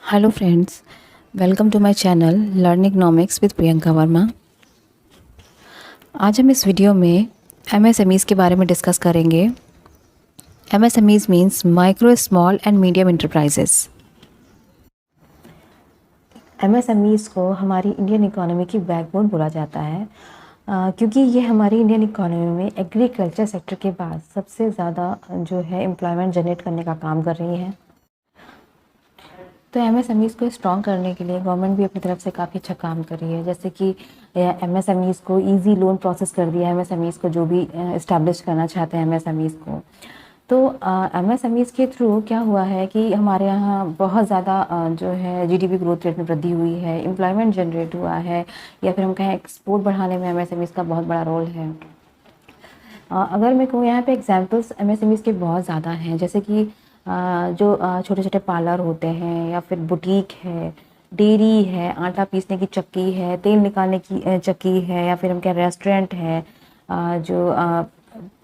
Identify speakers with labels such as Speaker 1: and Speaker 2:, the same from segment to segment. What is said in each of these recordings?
Speaker 1: Hello friends, welcome to my channel learn economics with Priyanka Verma. आज हम इस वीडियो में एमएसएमईज़ के बारे में डिस्कस करेंगे। MSMEs means micro small and medium enterprises. MSMEs को हमारी इंडियन इकोनॉमी की बैकबोन बोला जाता है क्योंकि ये हमारी इंडियन इकोनॉमी में एग्रीकल्चर सेक्टर के बाद सबसे ज़्यादा जो है एम्प्लॉयमेंट जनरेट करने का काम कर रही हैं। तो एमएसएमईज़ को स्ट्रॉन्ग करने के लिए गवर्नमेंट भी अपनी तरफ से काफ़ी अच्छा काम कर रही है, जैसे कि एमएसएमईज़ को इजी लोन प्रोसेस कर दिया है। एमएसएमईज़ को जो भी इस्टेब्लिश करना चाहते हैं एमएसएमईज़ को, तो एमएसएमईज़ के थ्रू क्या हुआ है कि हमारे यहाँ बहुत ज़्यादा जो है जीडीपी ग्रोथ रेट में वृद्धि हुई है, एम्प्लॉयमेंट जनरेट हुआ है, या फिर हम कहें एक्सपोर्ट बढ़ाने में एमएसएमईज़ का बहुत बड़ा रोल है। अगर मैं कहूँ यहाँ पे एग्जांपल्स एमएसएमईज़ के बहुत ज़्यादा हैं, जैसे कि जो छोटे छोटे पार्लर होते हैं, या फिर बुटीक है, डेयरी है, आटा पीसने की चक्की है, तेल निकालने की चक्की है, या फिर हम क्या रेस्टोरेंट है, जो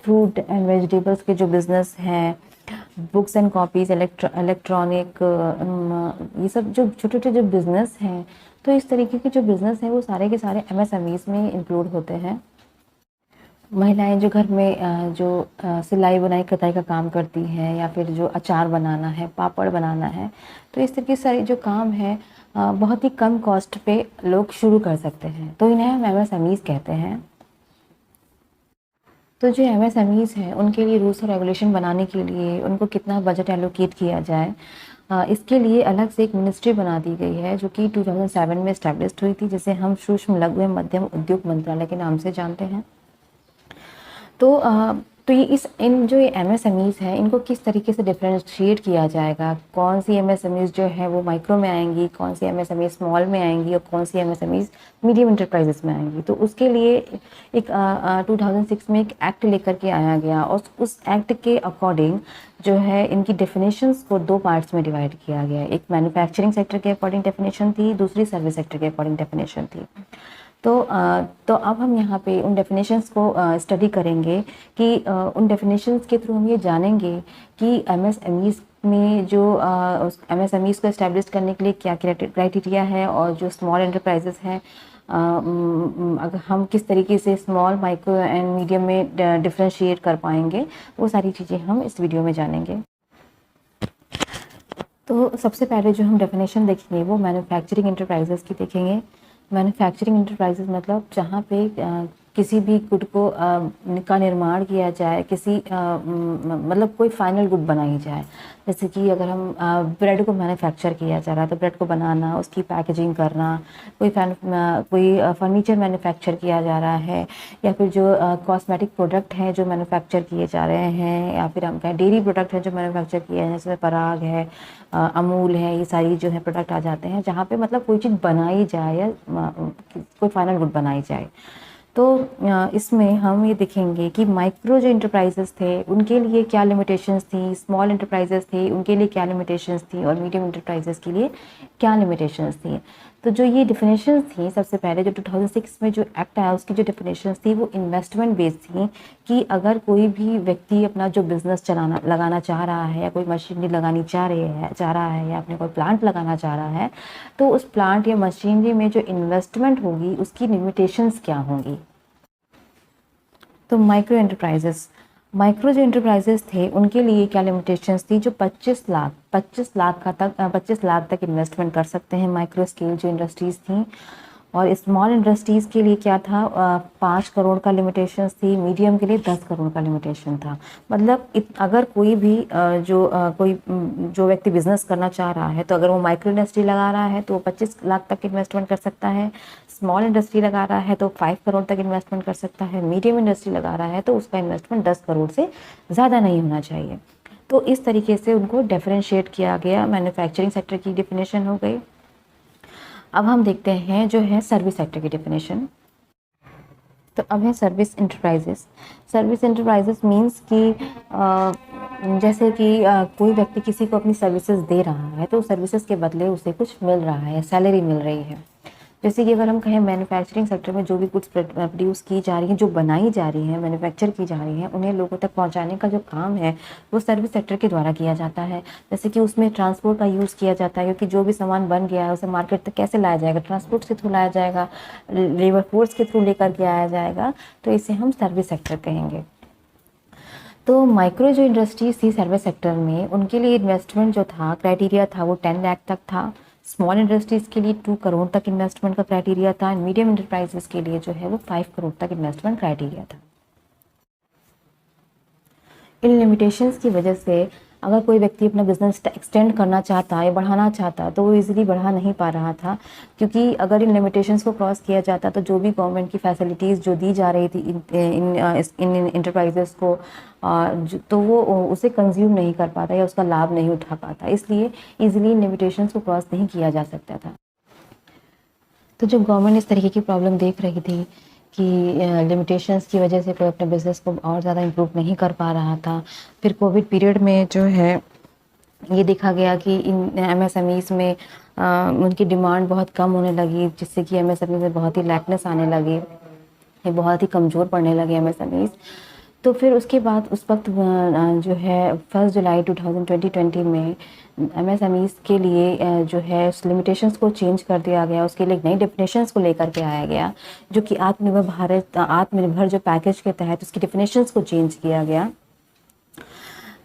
Speaker 1: फ्रूट एंड वेजिटेबल्स के जो बिज़नेस हैं, बुक्स एंड कॉपीज़, इलेक्ट्रॉनिक, ये सब जो छोटे छोटे जो बिज़नेस हैं, तो इस तरीके के जो बिज़नेस हैं वो सारे के सारे एमएसएमईज़ में इंक्लूड होते हैं। महिलाएं जो घर में जो सिलाई बुनाई कताई का काम करती हैं, या फिर जो अचार बनाना है, पापड़ बनाना है, तो इस तरह की सारी जो काम है बहुत ही कम कॉस्ट पे लोग शुरू कर सकते हैं, तो इन्हें हम एमएसएमईज़ कहते हैं। तो जो एमएसएमईज़ हैं उनके लिए रूल्स और रेगुलेशन बनाने के लिए उनको कितना बजट एलोकेट किया जाए, इसके लिए अलग से एक मिनिस्ट्री बना दी गई है, जो कि 2007 में इस्टेब्लिश हुई थी, जिसे हम सूक्ष्म लघु एवं मध्यम उद्योग मंत्रालय के नाम से जानते हैं। तो ये इन जो ये एमएसएमईज़ हैं इनको किस तरीके से डिफरेंशिएट किया जाएगा, कौन सी एमएसएमईज़ जो है वो माइक्रो में आएंगी, कौन सी एमएसएमईज़ स्मॉल में आएंगी, और कौन सी एमएसएमईज़ मीडियम इंटरप्राइजेस में आएंगी। तो उसके लिए एक 2006 में एक एक्ट लेकर के आया गया, और उस एक्ट के अकॉर्डिंग जो है इनकी डेफिनेशंस को दो पार्ट्स में डिवाइड किया गया। एक मैन्युफैक्चरिंग सेक्टर के अकॉर्डिंग डेफिनेशन थी, दूसरी सर्विस सेक्टर के अकॉर्डिंग डेफिनेशन थी। तो अब हम यहाँ पे उन डेफिनेशंस को स्टडी करेंगे कि उन डेफिनेशंस के थ्रू हम ये जानेंगे कि एमएसएमईज़ में जो एमएसएमईज़ को इस्टेब्लिश करने के लिए क्या क्राइटेरिया है, और जो स्मॉल एंटरप्राइजेस हैं अगर हम किस तरीके से स्मॉल, माइक्रो एंड मीडियम में डिफ्रेंशिएट कर पाएंगे, वो सारी चीज़ें हम इस वीडियो में जानेंगे। तो सबसे पहले जो हम डेफिनेशन देखेंगे वो मैन्युफैक्चरिंग इंटरप्राइजेस की देखेंगे। मैन्युफैक्चरिंग इंटरप्राइजेस मतलब जहाँ पे किसी भी गुड को का निर्माण किया जाए, किसी मतलब कोई फाइनल गुड बनाई जाए। जैसे कि अगर हम ब्रेड को मैन्युफैक्चर किया जा रहा है, तो ब्रेड को बनाना, उसकी पैकेजिंग करना, कोई फर्नीचर मैन्युफैक्चर किया जा रहा है, या फिर जो कॉस्मेटिक प्रोडक्ट हैं जो मैन्युफैक्चर किए जा रहे हैं, या फिर हम कहें डेयरी प्रोडक्ट हैं जो मैन्युफैक्चर किए हैं, जैसे पराग है, अमूल है, ये सारी जो है प्रोडक्ट आ जाते हैं, जहाँ पे मतलब कोई चीज़ बनाई जाए या कोई फाइनल गुड बनाई जाए। तो इसमें हम ये देखेंगे कि माइक्रो जो इंटरप्राइजेस थे उनके लिए क्या लिमिटेशंस थी, स्मॉल इंटरप्राइजेस थे उनके लिए क्या लिमिटेशंस थी, और मीडियम इंटरप्राइजेस के लिए क्या लिमिटेशंस थी। तो जो ये डिफिनेशंस थी, सबसे पहले जो 2006 में जो एक्ट आया उसकी जो डिफिनेशंस थी वो इन्वेस्टमेंट बेस्ड थी, कि अगर कोई भी व्यक्ति अपना जो बिजनेस लगाना चाह रहा है, या कोई मशीनरी लगानी चाह रहा है, या अपने कोई प्लांट लगाना चाह रहा है, तो उस प्लांट या मशीनरी में जो इन्वेस्टमेंट होगी उसकी लिमिटेशंस क्या होंगी। तो माइक्रो जो इंटरप्राइजेस थे उनके लिए क्या लिमिटेशंस थी, जो 25 लाख तक इन्वेस्टमेंट कर सकते हैं माइक्रो स्केल जो इंडस्ट्रीज़ थी। और स्मॉल इंडस्ट्रीज़ के लिए क्या था, 5 करोड़ का लिमिटेशंस थी, मीडियम के लिए 10 करोड़ का लिमिटेशन था। मतलब अगर कोई भी जो व्यक्ति बिजनेस करना चाह रहा है, तो अगर वो माइक्रो इंडस्ट्री लगा रहा है तो वो 25 लाख तक इन्वेस्टमेंट कर सकता है, स्मॉल इंडस्ट्री लगा रहा है तो 5 करोड़ तक इन्वेस्टमेंट कर सकता है, मीडियम इंडस्ट्री लगा रहा है तो उसका इन्वेस्टमेंट 10 करोड़ से ज़्यादा नहीं होना चाहिए। तो इस तरीके से उनको डिफरेंशिएट किया गया। मैन्युफैक्चरिंग सेक्टर की डिफिनेशन हो गई। अब हम देखते हैं जो है सर्विस सेक्टर की डेफिनेशन। तो अब है सर्विस इंटरप्राइजेस मींस कि जैसे कि कोई व्यक्ति किसी को अपनी सर्विसेज दे रहा है, तो सर्विसेज के बदले उसे कुछ मिल रहा है, सैलरी मिल रही है। जैसे कि अगर हम कहें मैन्युफैक्चरिंग सेक्टर में जो भी गुड्स प्रोड्यूस की जा रही हैं, जो बनाई जा रही हैं, मैन्युफैक्चर की जा रही हैं, उन्हें लोगों तक पहुंचाने का जो काम है वो सर्विस सेक्टर के द्वारा किया जाता है। जैसे कि उसमें ट्रांसपोर्ट का यूज़ किया जाता है, क्योंकि जो भी सामान बन गया है उसे मार्केट तक कैसे लाया जाएगा, ट्रांसपोर्ट के थ्रू लाया जाएगा, लेबर फोर्स के थ्रू लेकर के आया जाएगा, तो इसे हम सर्विस सेक्टर कहेंगे। तो माइक्रो जो इंडस्ट्रीज थी सर्विस सेक्टर में, उनके लिए इन्वेस्टमेंट जो था क्राइटेरिया था वो 10 लाख तक था। स्मॉल इंडस्ट्रीज़ के लिए 2 करोड़ तक इन्वेस्टमेंट का क्राइटेरिया था। मीडियम इंटरप्राइजेस के लिए जो है वो 5 करोड़ तक इन्वेस्टमेंट क्राइटेरिया था। इन लिमिटेशंस की वजह से अगर कोई व्यक्ति अपना बिजनेस एक्सटेंड करना चाहता है या बढ़ाना चाहता तो वो इजीली बढ़ा नहीं पा रहा था, क्योंकि अगर इन लिमिटेशंस को क्रॉस किया जाता तो जो भी गवर्नमेंट की फैसिलिटीज़ जो दी जा रही थी इन इंटरप्राइजेस को, तो वो उसे कंज्यूम नहीं कर पाता या उसका लाभ नहीं उठा पाता, इसलिए इजीली इन लिमिटेशंस को क्रॉस नहीं किया जा सकता था। तो जब गवर्नमेंट इस तरीके की प्रॉब्लम देख रही थी कि लिमिटेशंस की वजह से कोई अपने बिज़नेस को और ज़्यादा इम्प्रूव नहीं कर पा रहा था, फिर कोविड पीरियड में जो है ये देखा गया कि इन एमएसएमईज़ में उनकी डिमांड बहुत कम होने लगी, जिससे कि एमएसएमई में बहुत ही लैकनेस आने लगी, ये बहुत ही कमज़ोर पड़ने लगे एमएसएमईज़। तो फिर उसके बाद उस वक्त जो है 1 जुलाई 2020 में एमएसएमईज़ के लिए जो है उस लिमिटेशंस को चेंज कर दिया गया, उसके लिए नई डेफिनेशंस को लेकर के आया गया, जो कि आत्मनिर्भर जो पैकेज के तहत उसकी डेफिनेशंस को चेंज किया गया।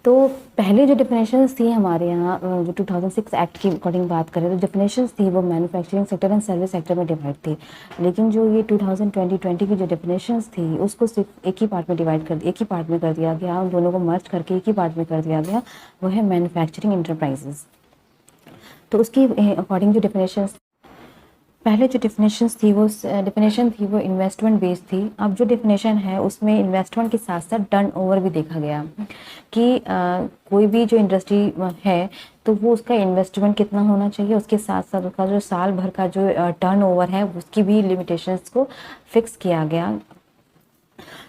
Speaker 1: तो पहले जो डेफिनेशंस थी हमारे यहाँ जो 2006 एक्ट की अकॉर्डिंग बात करें तो डेफिनेशंस थी वो manufacturing sector and service sector में डिवाइड थी, लेकिन जो ये 2020 की जो डेफिनेशंस थी उसको सिर्फ एक ही पार्ट में कर दिया गया, उन दोनों को मर्ज करके एक ही पार्ट में कर दिया गया, वो है मैन्युफैक्चरिंग इंटरप्राइजेज। तो उसकी अकॉर्डिंग जो डेफिनेशंस पहले जो डेफिनेशन थी वो इन्वेस्टमेंट बेस्ड थी। अब जो डेफिनेशन है उसमें इन्वेस्टमेंट के साथ साथ टर्नओवर भी देखा गया कि कोई भी जो इंडस्ट्री है तो वो उसका इन्वेस्टमेंट कितना होना चाहिए, उसके साथ साथ उसका जो साल भर का जो टर्नओवर है उसकी भी लिमिटेशंस को फिक्स किया गया।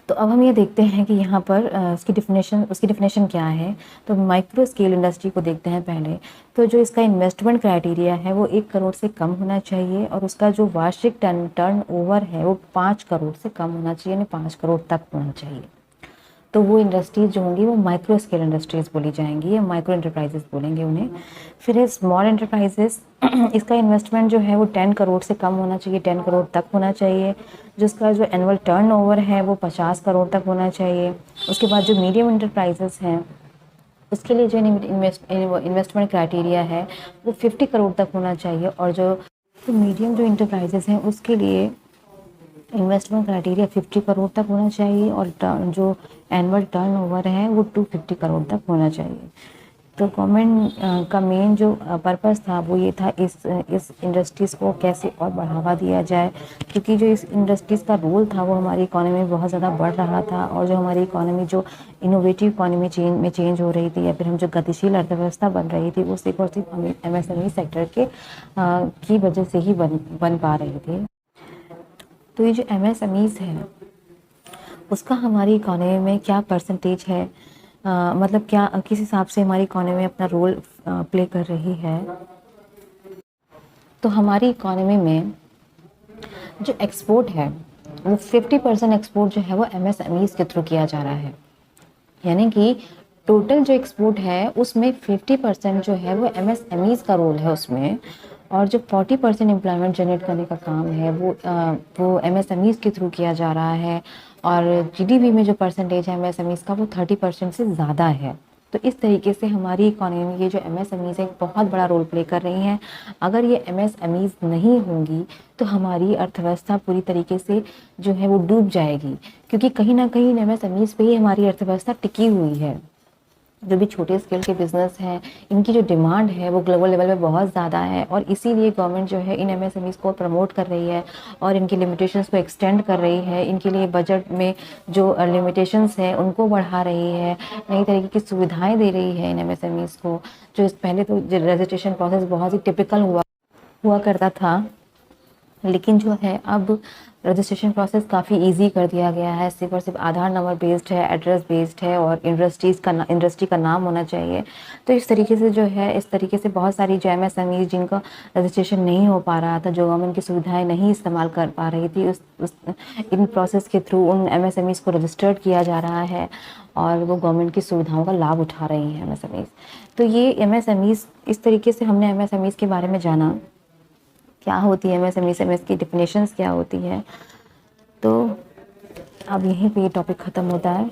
Speaker 1: तो अब हम ये देखते हैं कि यहाँ पर उसकी डेफिनेशन क्या है। तो माइक्रो स्केल इंडस्ट्री को देखते हैं पहले। तो जो इसका इन्वेस्टमेंट क्राइटेरिया है वो 1 करोड़ से कम होना चाहिए और उसका जो वार्षिक टर्न ओवर है वो 5 करोड़ से कम होना चाहिए, यानी 5 करोड़ तक होना चाहिए। तो वो इंडस्ट्रीज जो होंगी वो माइक्रो स्केल इंडस्ट्रीज बोली जाएंगी या माइक्रो इंटरप्राइजेस बोलेंगे उन्हें। फिर है स्मॉल इंटरप्राइजेस, इसका इन्वेस्टमेंट जो है वो 10 करोड़ से कम होना चाहिए, 10 करोड़ तक होना चाहिए। जिसका जो एनुअल टर्नओवर है वो 50 करोड़ तक होना चाहिए। उसके बाद जो मीडियम इंटरप्राइजेस हैं उसके लिए जो इन्वेस्टमेंट क्राइटेरिया है वो 50 करोड़ तक होना चाहिए, और जो मीडियम जो इंटरप्राइजेस हैं उसके लिए इन्वेस्टमेंट क्राइटेरिया 50 करोड़ तक होना चाहिए और जो एनुअल टर्नओवर है वो 250 करोड़ तक होना चाहिए। तो गवर्नमेंट का मेन जो पर्पस था वो ये था इस इंडस्ट्रीज़ को कैसे और बढ़ावा दिया जाए, क्योंकि जो इस इंडस्ट्रीज़ का रोल था वो हमारी इकोनॉमी में बहुत ज़्यादा बढ़ रहा था, और जो हमारी इकोनॉमी जो इनोवेटिव इकोनॉमी चेंज हो रही थी या फिर हम जो गतिशील अर्थव्यवस्था बन रही थी वो सिर्फ और सिर्फ हमें एमएसएमई सेक्टर के की वजह से ही बन पा रही थी। तो ये जो एमएसएमईज़ है उसका हमारी इकोनॉमी में क्या परसेंटेज है, मतलब क्या किस हिसाब से हमारी इकोनॉमी में अपना रोल प्ले कर रही है। तो हमारी इकोनॉमी में जो एक्सपोर्ट है वो 50% एक्सपोर्ट जो है वो एमएसएमईज़ के थ्रू किया जा रहा है, यानी कि टोटल जो एक्सपोर्ट है उसमें 50% जो है वो एमएसएमईज़ का रोल है उसमें, और जो 40% एम्प्लॉयमेंट जनरेट करने का काम है वो एमएसएमईज़ के थ्रू किया जा रहा है, और जीडीपी में जो परसेंटेज है एमएसएमईज़ का वो 30% से ज़्यादा है। तो इस तरीके से हमारी इकोनॉमी में ये जो एमएसएमईज़ एक बहुत बड़ा रोल प्ले कर रही हैं। अगर ये एमएसएमईज़ नहीं होंगी तो हमारी अर्थव्यवस्था पूरी तरीके से जो है वो डूब जाएगी, क्योंकि कहीं ना कहीं एमएसएमईज़ पे ही हमारी अर्थव्यवस्था टिकी हुई है। जो भी छोटे स्केल के बिज़नेस हैं इनकी जो डिमांड है वो ग्लोबल लेवल पे बहुत ज़्यादा है, और इसीलिए गवर्नमेंट जो है इन एमएसएमईज़ को प्रमोट कर रही है और इनकी लिमिटेशंस को एक्सटेंड कर रही है। इनके लिए बजट में जो लिमिटेशंस हैं उनको बढ़ा रही है, नई तरीके की सुविधाएं दे रही है इन एमएसएमईज़ को। जो पहले तो रजिस्ट्रेशन प्रोसेस बहुत ही टिपिकल हुआ करता था, लेकिन जो है अब रजिस्ट्रेशन प्रोसेस काफ़ी इजी कर दिया गया है। सिर्फ़ और सिर्फ आधार नंबर बेस्ड है, एड्रेस बेस्ड है और इंडस्ट्री का नाम होना चाहिए। तो इस तरीके से जो है, इस तरीके से बहुत सारी जो एमएसएमईज़ जिनका रजिस्ट्रेशन नहीं हो पा रहा था, जो गवर्नमेंट की सुविधाएं नहीं इस्तेमाल कर पा रही थी, उस इन प्रोसेस के थ्रू उन एमएसएमईज़ को रजिस्टर्ड किया जा रहा है और वो गवर्नमेंट की सुविधाओं का लाभ उठा रही हैं एमएसएमईज़। तो ये एमएसएमईज़, इस तरीके से हमने एमएसएमईज़ के बारे में जाना, क्या होती है एमएसएमईज़ की डेफिनेशंस क्या होती है। तो अब यहीं पे ये टॉपिक ख़त्म होता है।